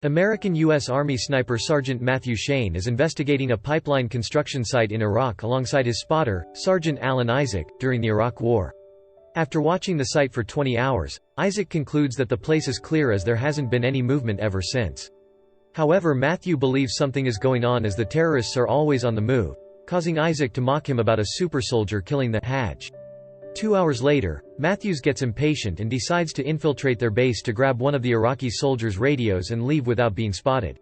American U.S. Army sniper Sergeant Matthew Shane is investigating a pipeline construction site in Iraq alongside his spotter, Sergeant Alan Isaac, during the Iraq War. After watching the site for 20 hours, Isaac concludes that the place is clear as there hasn't been any movement ever since. However, Matthew believes something is going on as the terrorists are always on the move, causing Isaac to mock him about a super soldier killing the Hajj. 2 hours later, Matthews gets impatient and decides to infiltrate their base to grab one of the Iraqi soldiers' radios and leave without being spotted.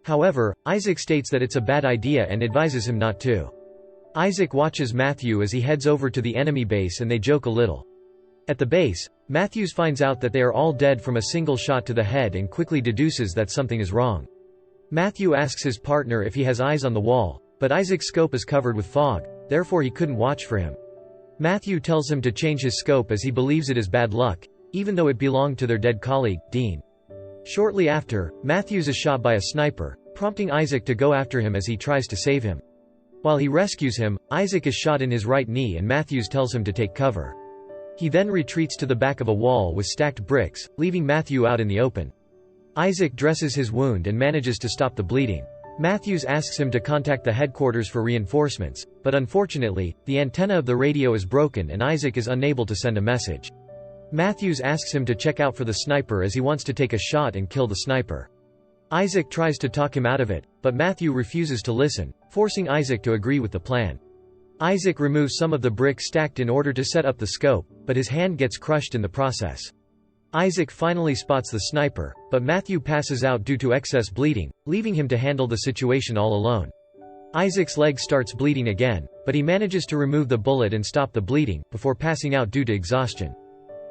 However, Isaac states that it's a bad idea and advises him not to. Isaac watches Matthew as he heads over to the enemy base and they joke a little. At the base, Matthews finds out that they are all dead from a single shot to the head and quickly deduces that something is wrong. Matthew asks his partner if he has eyes on the wall, but Isaac's scope is covered with fog, therefore he couldn't watch for him. Matthew tells him to change his scope as he believes it is bad luck, even though it belonged to their dead colleague, Dean. Shortly after, Matthews is shot by a sniper, prompting Isaac to go after him as he tries to save him. While he rescues him, Isaac is shot in his right knee and Matthews tells him to take cover. He then retreats to the back of a wall with stacked bricks, leaving Matthew out in the open. Isaac dresses his wound and manages to stop the bleeding. Matthews asks him to contact the headquarters for reinforcements, but unfortunately, the antenna of the radio is broken and Isaac is unable to send a message. Matthews asks him to check out for the sniper as he wants to take a shot and kill the sniper. Isaac tries to talk him out of it, but Matthew refuses to listen, forcing Isaac to agree with the plan. Isaac removes some of the bricks stacked in order to set up the scope, but his hand gets crushed in the process. Isaac finally spots the sniper, but Matthew passes out due to excess bleeding, leaving him to handle the situation all alone. Isaac's leg starts bleeding again, but he manages to remove the bullet and stop the bleeding, before passing out due to exhaustion.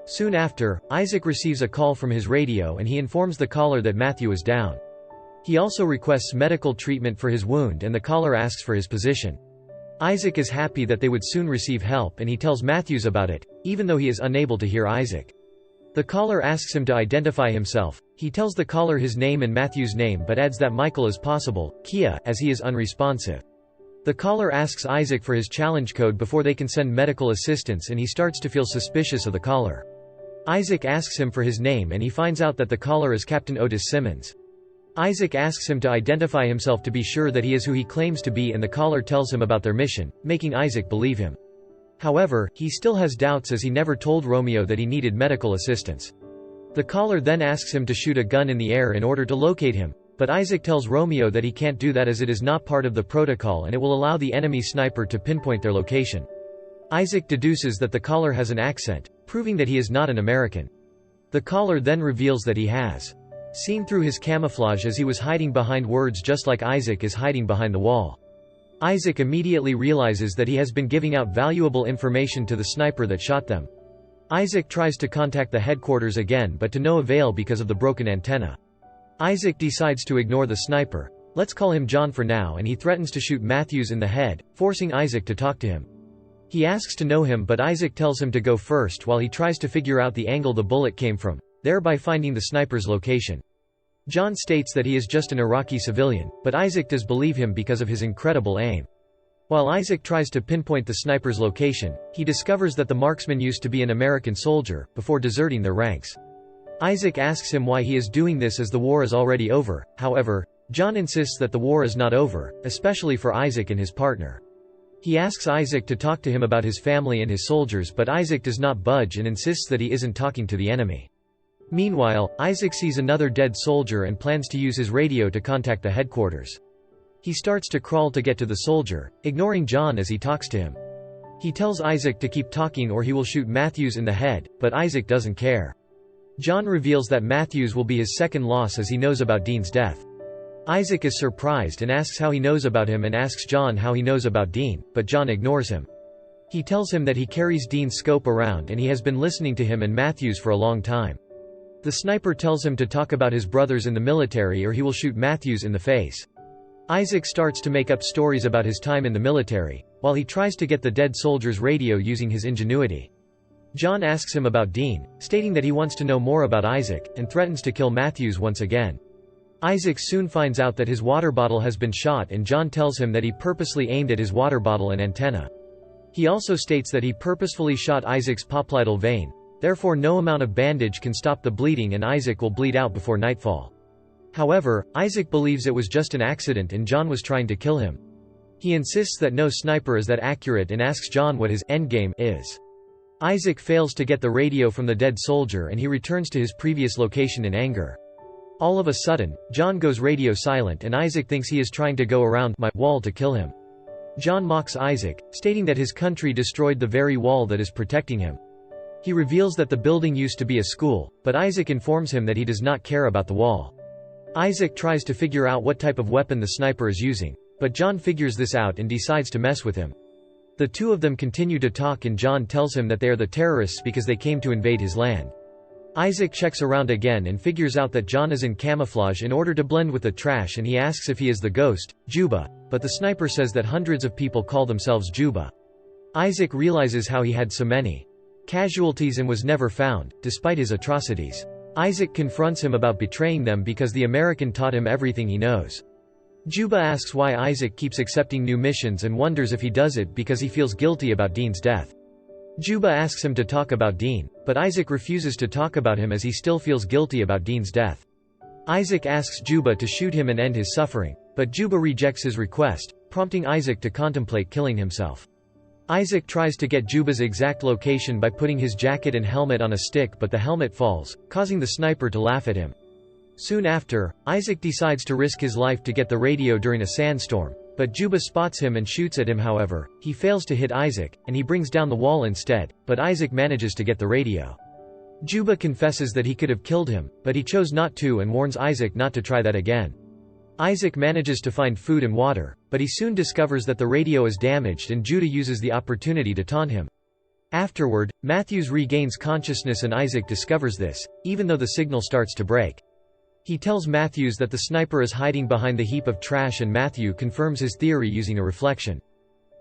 Soon after, Isaac receives a call from his radio and he informs the caller that Matthew is down. He also requests medical treatment for his wound and the caller asks for his position. Isaac is happy that they would soon receive help and he tells Matthews about it, even though he is unable to hear Isaac. The caller asks him to identify himself. He tells the caller his name and Matthew's name but adds that Michael is possible, Kia, as he is unresponsive. The caller asks Isaac for his challenge code before they can send medical assistance and he starts to feel suspicious of the caller. Isaac asks him for his name and he finds out that the caller is Captain Otis Simmons. Isaac asks him to identify himself to be sure that he is who he claims to be and the caller tells him about their mission, making Isaac believe him. However, he still has doubts as he never told Romeo that he needed medical assistance. The caller then asks him to shoot a gun in the air in order to locate him, but Isaac tells Romeo that he can't do that as it is not part of the protocol and it will allow the enemy sniper to pinpoint their location. Isaac deduces that the caller has an accent, proving that he is not an American. The caller then reveals that he has seen through his camouflage as he was hiding behind words just like Isaac is hiding behind the wall. Isaac immediately realizes that he has been giving out valuable information to the sniper that shot them. Isaac tries to contact the headquarters again but to no avail because of the broken antenna. Isaac decides to ignore the sniper. Let's call him John for now, and he threatens to shoot Matthews in the head, forcing Isaac to talk to him. He asks to know him but Isaac tells him to go first while he tries to figure out the angle the bullet came from, thereby finding the sniper's location. John states that he is just an Iraqi civilian, but Isaac does believe him because of his incredible aim. While Isaac tries to pinpoint the sniper's location, he discovers that the marksman used to be an American soldier, before deserting their ranks. Isaac asks him why he is doing this as the war is already over. However, John insists that the war is not over, especially for Isaac and his partner. He asks Isaac to talk to him about his family and his soldiers but Isaac does not budge and insists that he isn't talking to the enemy. Meanwhile, Isaac sees another dead soldier and plans to use his radio to contact the headquarters. He starts to crawl to get to the soldier, ignoring John as he talks to him. He tells Isaac to keep talking or he will shoot Matthews in the head, but Isaac doesn't care. John reveals that Matthews will be his second loss as he knows about Dean's death. Isaac is surprised and asks how he knows about him and asks John how he knows about Dean, but John ignores him. He tells him that he carries Dean's scope around and he has been listening to him and Matthews for a long time. The sniper tells him to talk about his brothers in the military or he will shoot Matthews in the face. Isaac starts to make up stories about his time in the military, while he tries to get the dead soldier's radio using his ingenuity. John asks him about Dean, stating that he wants to know more about Isaac, and threatens to kill Matthews once again. Isaac soon finds out that his water bottle has been shot and John tells him that he purposely aimed at his water bottle and antenna. He also states that he purposefully shot Isaac's popliteal vein. Therefore no amount of bandage can stop the bleeding and Isaac will bleed out before nightfall. However, Isaac believes it was just an accident and John was trying to kill him. He insists that no sniper is that accurate and asks John what his endgame is. Isaac fails to get the radio from the dead soldier and he returns to his previous location in anger. All of a sudden, John goes radio silent and Isaac thinks he is trying to go around my wall to kill him. John mocks Isaac, stating that his country destroyed the very wall that is protecting him. He reveals that the building used to be a school, but Isaac informs him that he does not care about the wall. Isaac tries to figure out what type of weapon the sniper is using, but John figures this out and decides to mess with him. The two of them continue to talk and John tells him that they are the terrorists because they came to invade his land. Isaac checks around again and figures out that John is in camouflage in order to blend with the trash and he asks if he is the ghost, Juba, but the sniper says that hundreds of people call themselves Juba. Isaac realizes how he had so many casualties and was never found, despite his atrocities. Isaac confronts him about betraying them because the American taught him everything he knows. Juba asks why Isaac keeps accepting new missions and wonders if he does it because he feels guilty about Dean's death. Juba asks him to talk about Dean, but Isaac refuses to talk about him as he still feels guilty about Dean's death. Isaac asks Juba to shoot him and end his suffering, but Juba rejects his request, prompting Isaac to contemplate killing himself. Isaac tries to get Juba's exact location by putting his jacket and helmet on a stick but the helmet falls, causing the sniper to laugh at him. Soon after, Isaac decides to risk his life to get the radio during a sandstorm, but Juba spots him and shoots at him. However, he fails to hit Isaac, and he brings down the wall instead, but Isaac manages to get the radio. Juba confesses that he could have killed him, but he chose not to and warns Isaac not to try that again. Isaac manages to find food and water, but he soon discovers that the radio is damaged and Judah uses the opportunity to taunt him. Afterward, Matthews regains consciousness and Isaac discovers this, even though the signal starts to break. He tells Matthews that the sniper is hiding behind the heap of trash and Matthew confirms his theory using a reflection.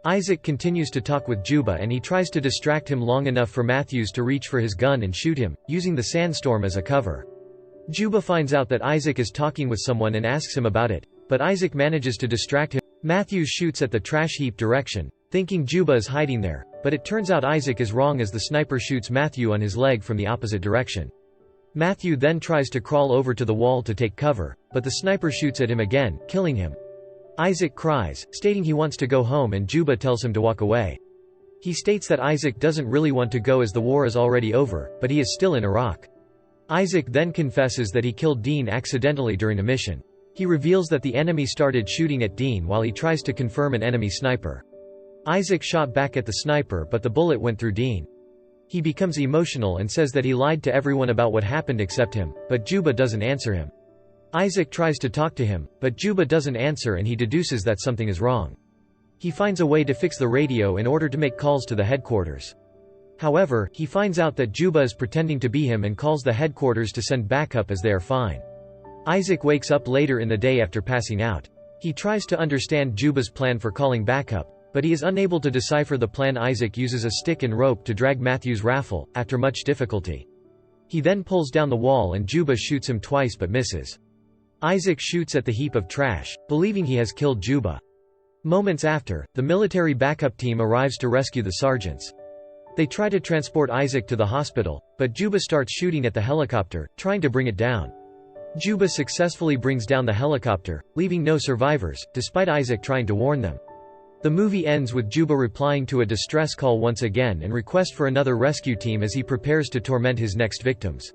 Isaac continues to talk with Juba and he tries to distract him long enough for Matthews to reach for his gun and shoot him, using the sandstorm as a cover. Juba finds out that Isaac is talking with someone and asks him about it, but Isaac manages to distract him. Matthews shoots at the trash heap direction, thinking Juba is hiding there, but it turns out Isaac is wrong as the sniper shoots Matthew on his leg from the opposite direction. Matthew then tries to crawl over to the wall to take cover, but the sniper shoots at him again, killing him. Isaac cries, stating he wants to go home and Juba tells him to walk away. He states that Isaac doesn't really want to go as the war is already over, but he is still in Iraq. Isaac then confesses that he killed Dean accidentally during a mission. He reveals that the enemy started shooting at Dean while he tries to confirm an enemy sniper. Isaac shot back at the sniper but the bullet went through Dean. He becomes emotional and says that he lied to everyone about what happened except him, but Juba doesn't answer him. Isaac tries to talk to him, but Juba doesn't answer and he deduces that something is wrong. He finds a way to fix the radio in order to make calls to the headquarters. However, he finds out that Juba is pretending to be him and calls the headquarters to send backup as they are fine. Isaac wakes up later in the day after passing out. He tries to understand Juba's plan for calling backup, but he is unable to decipher the plan. Isaac uses a stick and rope to drag Matthew's raffle, after much difficulty. He then pulls down the wall and Juba shoots him twice but misses. Isaac shoots at the heap of trash, believing he has killed Juba. Moments after, the military backup team arrives to rescue the sergeants. They try to transport Isaac to the hospital, but Juba starts shooting at the helicopter, trying to bring it down. Juba successfully brings down the helicopter, leaving no survivors, despite Isaac trying to warn them. The movie ends with Juba replying to a distress call once again and request for another rescue team as he prepares to torment his next victims.